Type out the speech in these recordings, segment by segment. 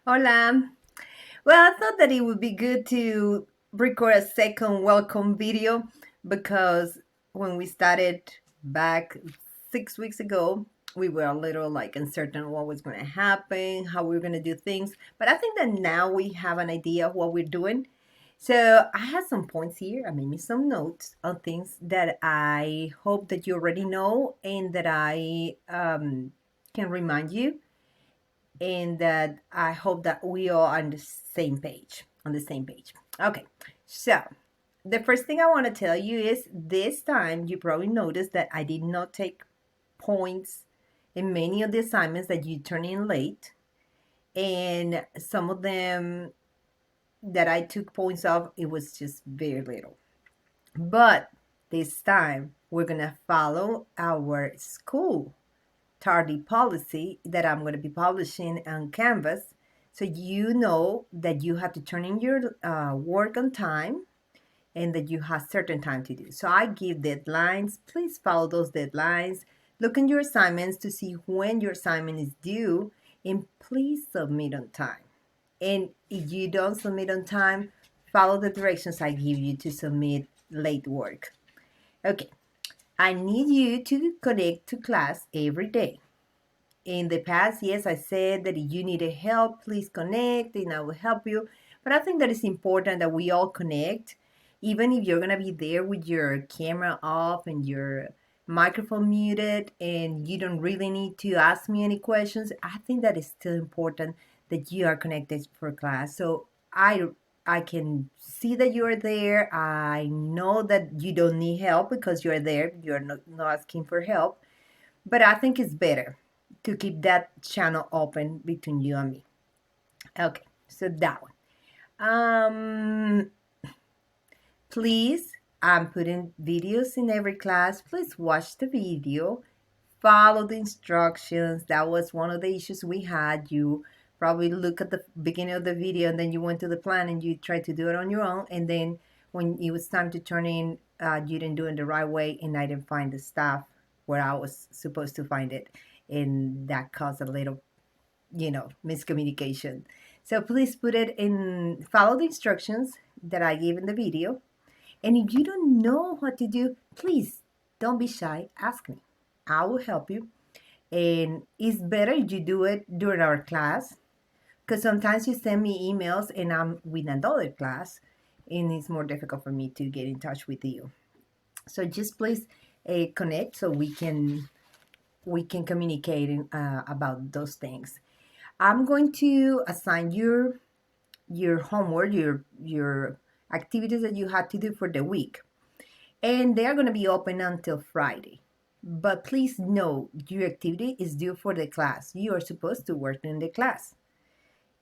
Hola. Well, I thought that it would be good to record a second welcome video because when we started back 6 weeks ago, we were a little like uncertain what was going to happen, how we were going to do things. But I think that now we have an idea of what we're doing. So I have some points here. I made me some notes on things that I hope that you already know and that I can remind you and that I hope that we are on the same page. On the same page. Okay, so the first thing I want to tell you is this time you probably noticed that I did not take points in many of the assignments that you turn in late, and some of them that I took points of, it was just very little. But this time we're gonna follow our school tardy policy that I'm going to be publishing on Canvas. So you know that you have to turn in your work on time and that you have certain time to do. So I give deadlines. Please follow those deadlines. Look in your assignments to see when your assignment is due and please submit on time. And if you don't submit on time, follow the directions I give you to submit late work. Okay, I need you to connect to class every day. In the past, yes, I said that if you needed help, please connect and I will help you. But I think that it's important that we all connect, even if you're going to be there with your camera off and your microphone muted and you don't really need to ask me any questions. I think that it's still important that you are connected for class. So I can see that you're there. I know that you don't need help because you're there. You're not asking for help. But I think it's better to keep that channel open between you and me. Okay, so that one. Please, I'm putting videos in every class. Please watch the video, follow the instructions. That was one of the issues we had. You probably look at the beginning of the video and then you went to the plan and you tried to do it on your own. And then when it was time to turn in, you didn't do it the right way and I didn't find the stuff where I was supposed to find it. And that caused a little miscommunication. So please put it in, follow the instructions that I gave in the video. And if you don't know what to do, please don't be shy, ask me. I will help you. And it's better if you do it during our class because sometimes you send me emails and I'm with another class and it's more difficult for me to get in touch with you. So just please connect so we can communicate about those things. I'm going to assign your homework, your activities that you had to do for the week, and they are going to be open until Friday. But please know your activity is due for the class. You are supposed to work in the class,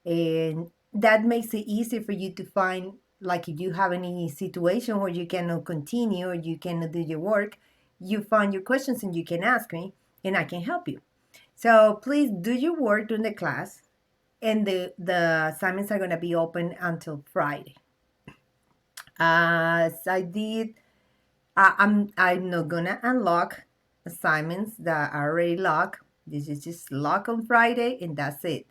and that makes it easier for you to find. Like if you have any situation where you cannot continue or you cannot do your work, you find your questions and you can ask me, and I can help you. So please do your work during the class and the assignments are going to be open until Friday. As I did, I'm not gonna unlock assignments that are already locked. This is just lock on Friday, and that's it.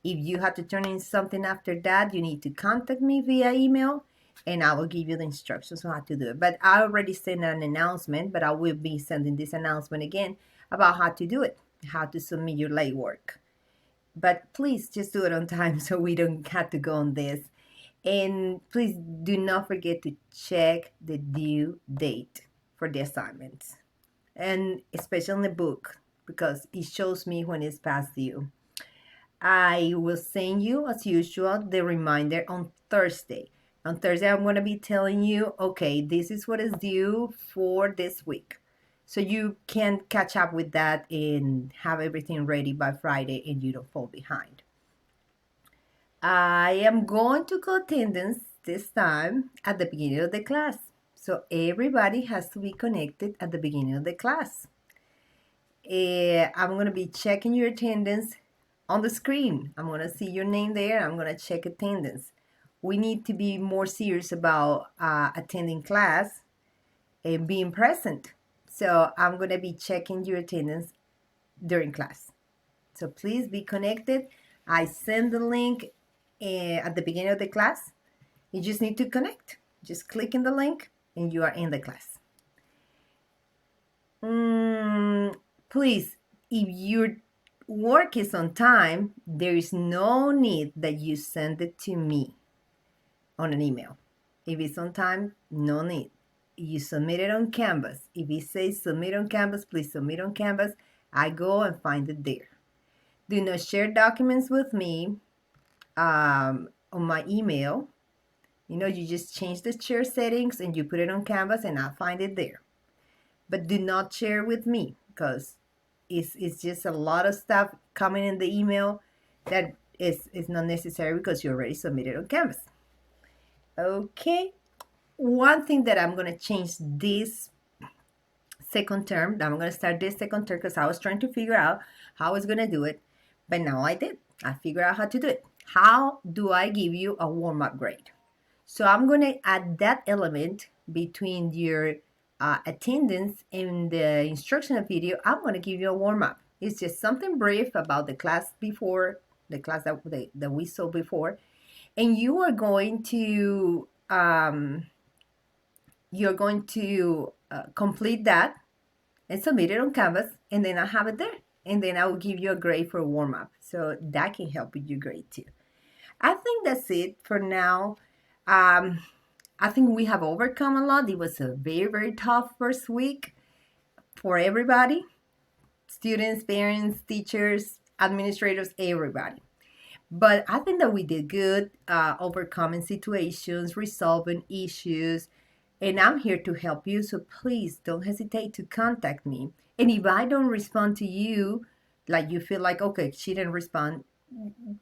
If you have to turn in something after that, you need to contact me via email, and I will give you the instructions on how to do it. But I already sent an announcement, but I will be sending this announcement again about how to do it, how to submit your late work. But please just do it on time so we don't have to go on this. And please do not forget to check the due date for the assignments, and especially in the book because it shows me when it's past due. I will send you, as usual, the reminder on Thursday. On Thursday, I'm going to be telling you, okay, this is what is due for this week. So you can catch up with that and have everything ready by Friday and you don't fall behind. I am going to go attendance this time at the beginning of the class. So everybody has to be connected at the beginning of the class. I'm going to be checking your attendance on the screen. I'm going to see your name there. I'm going to check attendance. We need to be more serious about attending class and being present. So I'm going to be checking your attendance during class. So please be connected. I send the link at the beginning of the class. You just need to connect. Just click in the link and you are in the class. Mm, please, if your work is on time, there is no need that you send it to me on an email. If it's on time, no need. You submit it on Canvas. If it says submit on Canvas, please submit on Canvas. I go and find it there. Do not share documents with me on my email. You just change the share settings and you put it on Canvas and I'll find it there. But do not share with me because it's just a lot of stuff coming in the email that is not necessary because you already submitted on Canvas. Okay. One thing that I'm going to change this second term, I'm going to start this second term because I was trying to figure out how I was going to do it, but now I did. I figured out how to do it. How do I give you a warm-up grade? So I'm going to add that element between your attendance and the instructional video. I'm going to give you a warm-up. It's just something brief about the class before, the class that we saw before, and you're going to complete that and submit it on Canvas, and then I have it there. And then I will give you a grade for warm up. So that can help with your grade too. I think that's it for now. Um, I think we have overcome a lot. It was a very, very tough first week for everybody, students, parents, teachers, administrators, everybody. But I think that we did good, overcoming situations, resolving issues, and I'm here to help you. So please don't hesitate to contact me. And if I don't respond to you, like you feel like, okay, she didn't respond,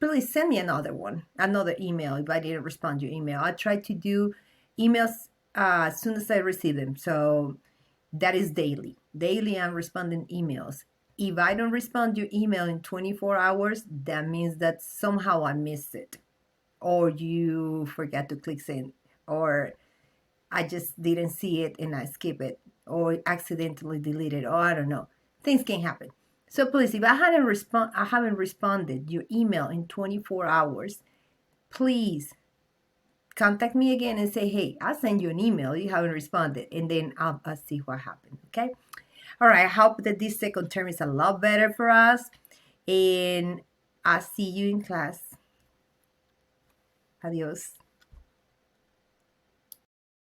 please send me another email if I didn't respond to your email. I try to do emails as soon as I receive them. So that is daily. Daily, I'm responding emails. If I don't respond to your email in 24 hours, that means that somehow I missed it, or you forget to click send, or I just didn't see it and I skip it, or accidentally deleted, or I don't know. Things can happen. So please, if I haven't responded your email in 24 hours, please contact me again and say, hey, I sent you an email, you haven't responded, and then I'll see what happened. Okay. All right. I hope that this second term is a lot better for us, and I'll see you in class. Adios.